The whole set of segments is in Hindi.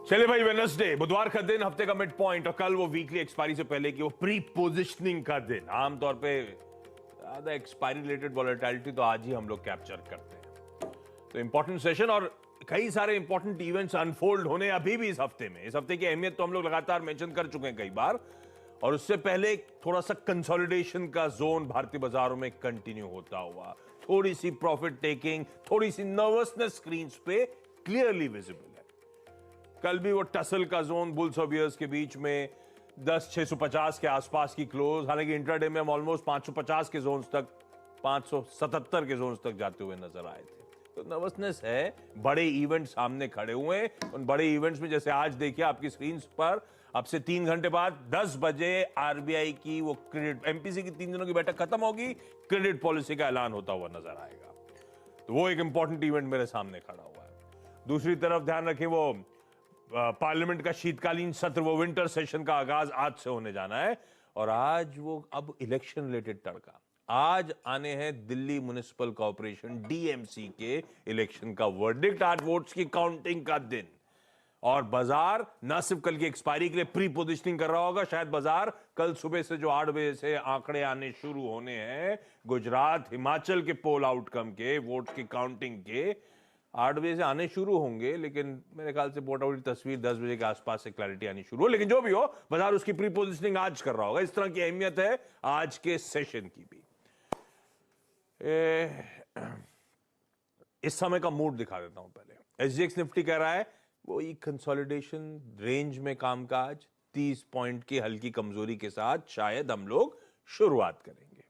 चले भाई, वेडनेसडे बुधवार का दिन, हफ्ते का मिड पॉइंट, और कल वो वीकली एक्सपायरी से पहले की वो प्री पोजिशनिंग का दिन। आमतौर पे ज्यादा एक्सपायरी रिलेटेड वॉलेटिलिटी तो आज ही हम लोग कैप्चर करते हैं। तो इंपॉर्टेंट सेशन और कई सारे इंपॉर्टेंट इवेंट्स अनफोल्ड होने अभी भी इस हफ्ते में। इस हफ्ते की अहमियत तो हम लोग लगातार मेंशन कर चुके हैं कई बार, और उससे पहले थोड़ा सा कंसोलिडेशन का जोन भारतीय बाजारों में कंटिन्यू होता हुआ, थोड़ी सी प्रॉफिट टेकिंग, थोड़ी सी नर्वसनेस स्क्रीन पे क्लियरली विजिबल है। कल भी वो टसल का जोन बुल्स और बियर्स के बीच में 10,650 के आसपास की क्लोज, हालांकि इंट्राडे में हम ऑलमोस्ट 550 के जोन्स तक, 577 के जोन्स तक जाते हुए नजर आए थे। तो नर्वसनेस है, बड़े इवेंट सामने खड़े हुए हैं। उन बड़े इवेंट्स में जैसे आज देखिए आपकी स्क्रीन पर, अब से 3 घंटे बाद 10 बजे आरबीआई की वो क्रेडिट एमपीसी की 3 दिनों की बैठक खत्म होगी, क्रेडिट पॉलिसी का ऐलान होता हुआ नजर आएगा। तो वो एक इंपॉर्टेंट इवेंट मेरे सामने खड़ा हुआ है। दूसरी तरफ ध्यान रखें, वो पार्लियामेंट का शीतकालीन सत्र, वो विंटर सेशन का आगाज आज से होने जाना है। और आज वो अब इलेक्शन रिलेटेड तड़का, आज आने हैं दिल्ली म्युनिसिपल कॉर्पोरेशन डीएमसी के इलेक्शन का वर्डिक्ट, आज वोट्स की काउंटिंग का दिन। और बाजार न सिर्फ कल की एक्सपायरी के लिए प्री पोजिशनिंग कर रहा होगा, शायद बाजार कल सुबह से जो 8 बजे से आंकड़े आने शुरू होने हैं गुजरात हिमाचल के पोल आउटकम के, वोट की काउंटिंग के, 8 बजे से आने शुरू होंगे। लेकिन मेरे ख्याल से वोट आउट की तस्वीर 10 बजे के आसपास से क्लैरिटी आनी शुरू हो। लेकिन जो भी हो, बाजार उसकी प्री पोजिशनिंग आज कर रहा होगा। इस तरह की अहमियत है आज के सेशन की भी। इस समय का मूड दिखा देता हूं पहले। एसजीएक्स निफ्टी कह रहा है वो कंसोलिडेशन रेंज में कामकाज, 30 पॉइंट की हल्की कमजोरी के साथ शायद हम लोग शुरुआत करेंगे।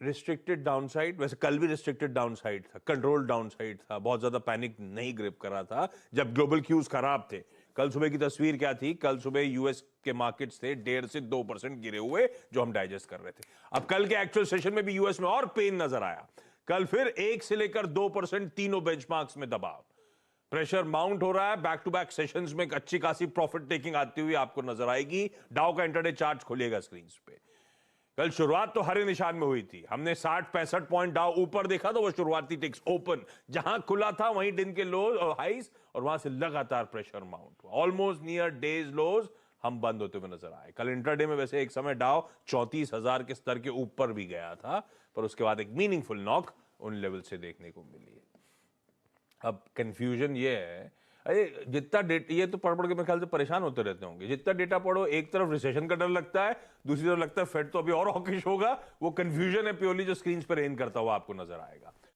रिस्ट्रिक्टेड डाउनसाइड, वैसे कल भी रिस्ट्रिक्टेड डाउनसाइड था, कंट्रोल डाउनसाइड था, बहुत ज्यादा पैनिक नहीं ग्रिप करा था जब ग्लोबल क्यूज खराब थे। कल सुबह की तस्वीर क्या थी? कल सुबह यूएस के मार्केट्स थे 1.5 से 2% गिरे हुए, जो हम डाइजेस्ट कर रहे थे। अब कल के एक्चुअल सेशन में भी यूएस में और पेन नजर आया। कल फिर 1 से लेकर 2% तीनों बेंचमार्क्स में दबाव, प्रेशर माउंट हो रहा है। बैक टू बैक सेशंस में एक अच्छी खासी प्रॉफिट टेकिंग आती हुई आपको नजर आएगी। डाउ का इंटरडे चार्ट खोलिएगा स्क्रीन पे। कल शुरुआत तो हरे निशान में हुई थी, हमने 60-65 पॉइंट डाउ ऊपर देखा, तो वो शुरुआती टिक्स ओपन जहां खुला था वहीं दिन के लोज और हाइस, और वहां से लगातार प्रेशर माउंट हुआ, ऑलमोस्ट नियर डेज लोज हम बंद होते हुए नजर आए। कल इंट्राडे में वैसे एक समय डाउ 34,000 के स्तर के ऊपर भी गया था, पर उसके बाद एक मीनिंगफुल नॉक उन लेवल से देखने को मिली है। अब कंफ्यूजन ये है, अरे जितना डेटा, ये तो पढ़ के मेरे ख्याल से परेशान होते रहते होंगे, जितना डेटा पढ़ो एक तरफ रिसेशन का डर लगता है, दूसरी तरफ लगता है फेड तो अभी और हॉकिश होगा। वो कंफ्यूजन है प्योरली जो स्क्रीन पर रेन करता हुआ आपको नजर आएगा।